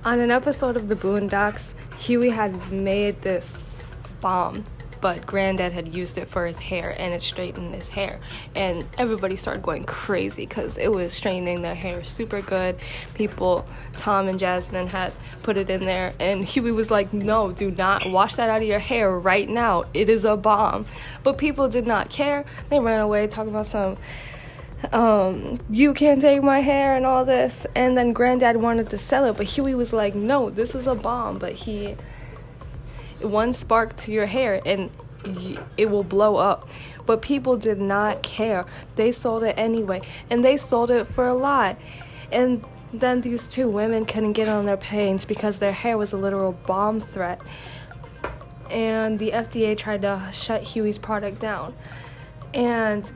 On an episode of the Boondocks, Huey had made this bomb, but Granddad had used it for his hair, and it straightened his hair. And everybody started going crazy because it was straightening their hair super good. People, Tom and Jasmine, had put it in there, and Huey was like, no, do not wash that out of your hair right now. It is a bomb. But people did not care. They ran away talking about some you can't take my hair and all this. And then Granddad wanted to sell it, but Huey was like, no, this is a bomb. But one spark to your hair and it will blow up. But people did not care. They sold it anyway, and they sold it for a lot. And then these two women couldn't get on their pains because their hair was a literal bomb threat, and the FDA tried to shut Huey's product down. And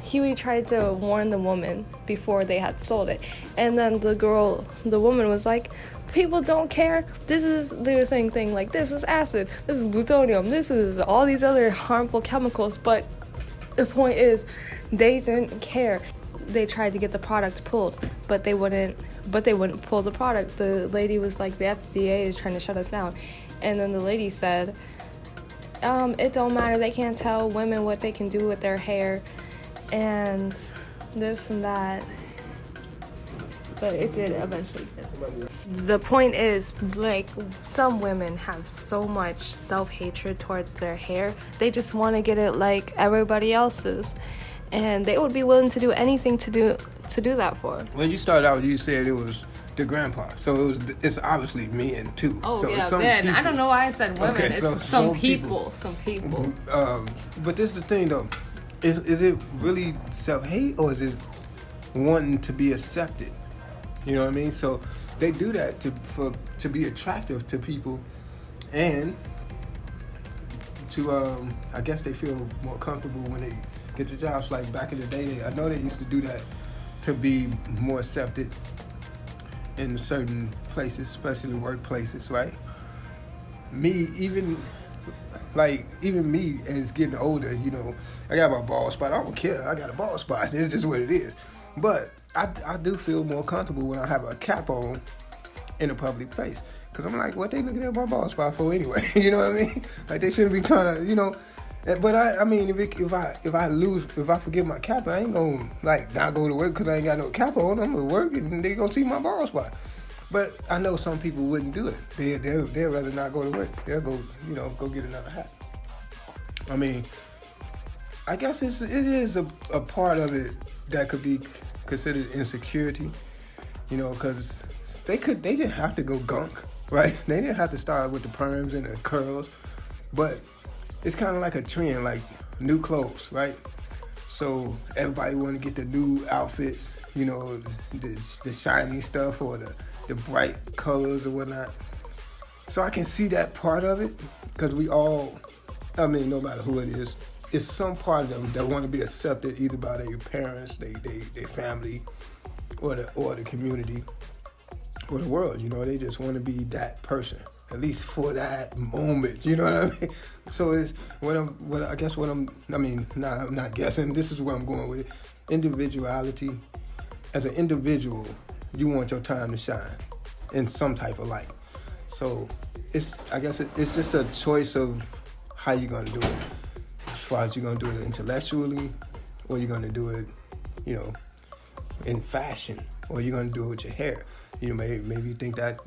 Huey tried to warn the woman before they had sold it. And then the woman was like, people don't care. They were saying things like, this is acid, this is plutonium, this is all these other harmful chemicals. But the point is, they didn't care. They tried to get the product pulled, but they wouldn't pull the product. The lady was like, the FDA is trying to shut us down. And then the lady said, it don't matter, they can't tell women what they can do with their hair and this and that. But it did eventually. The point is, like, some women have so much self-hatred towards their hair. They just want to get it like everybody else's, and they would be willing to do anything to do that for. When you started out, you said it was the grandpa, so it's obviously men too. Oh, so yeah, men. I don't know why I said women. Okay, it's so some people. Some people. But this is the thing, though. Is it really self-hate, or is it wanting to be accepted? You know what I mean? So they do that to be attractive to people, and to I guess they feel more comfortable when they get the jobs. Like back in the day, I know they used to do that to be more accepted in certain places, especially workplaces, right? Even me as getting older, you know, I got my bald spot. I don't care. I got a bald spot. It's just what it is. But I do feel more comfortable when I have a cap on in a public place. Because I'm like, what they looking at my bald spot for anyway? You know what I mean? Like, they shouldn't be trying to, you know. But I mean, if I forget my cap, I ain't gonna not go to work because I ain't got no cap on. I'm gonna work and they gonna see my bald spot. But I know some people wouldn't do it. They'd rather not go to work. They'll go, you know, go get another hat. I mean, I guess it is a part of it that could be considered insecurity, you know, because they didn't have to go gunk, right? They didn't have to start with the perms and the curls, but it's kind of like a trend, like new clothes, right? So everybody want to get the new outfits, you know, the shiny stuff or the bright colors or whatnot. So I can see that part of it, because we all, I mean, no matter who it is, it's some part of them that want to be accepted either by their parents, their family, or the community, or the world. You know, they just want to be that person, at least for that moment. You know what I mean? So I'm not guessing. This is where I'm going with it. Individuality. As an individual, you want your time to shine in some type of light. So it's just a choice of how you're gonna do it. As far as you're gonna do it intellectually, or you're gonna do it, you know, in fashion, or you're gonna do it with your hair. You know, maybe you think that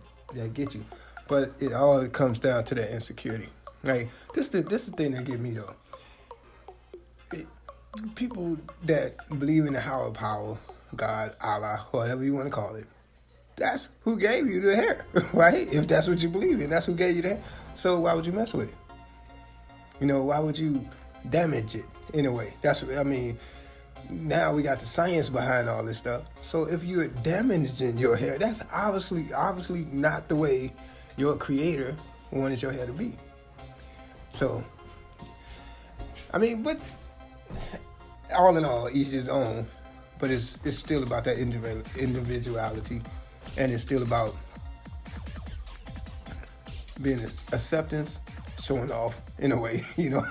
get you, but it all comes down to that insecurity. Like this the thing that get me though. People that believe in the higher power, God, Allah, whatever you want to call it, that's who gave you the hair, right? If that's what you believe in, that's who gave you the hair. So why would you mess with it? You know, why would you damage it in a way? That's what I mean. Now we got the science behind all this stuff. So if you're damaging your hair, that's obviously not the way your creator wanted your hair to be. So, I mean, but all in all, each his own. But it's still about that individuality, and it's still about being acceptance, showing off in a way, you know.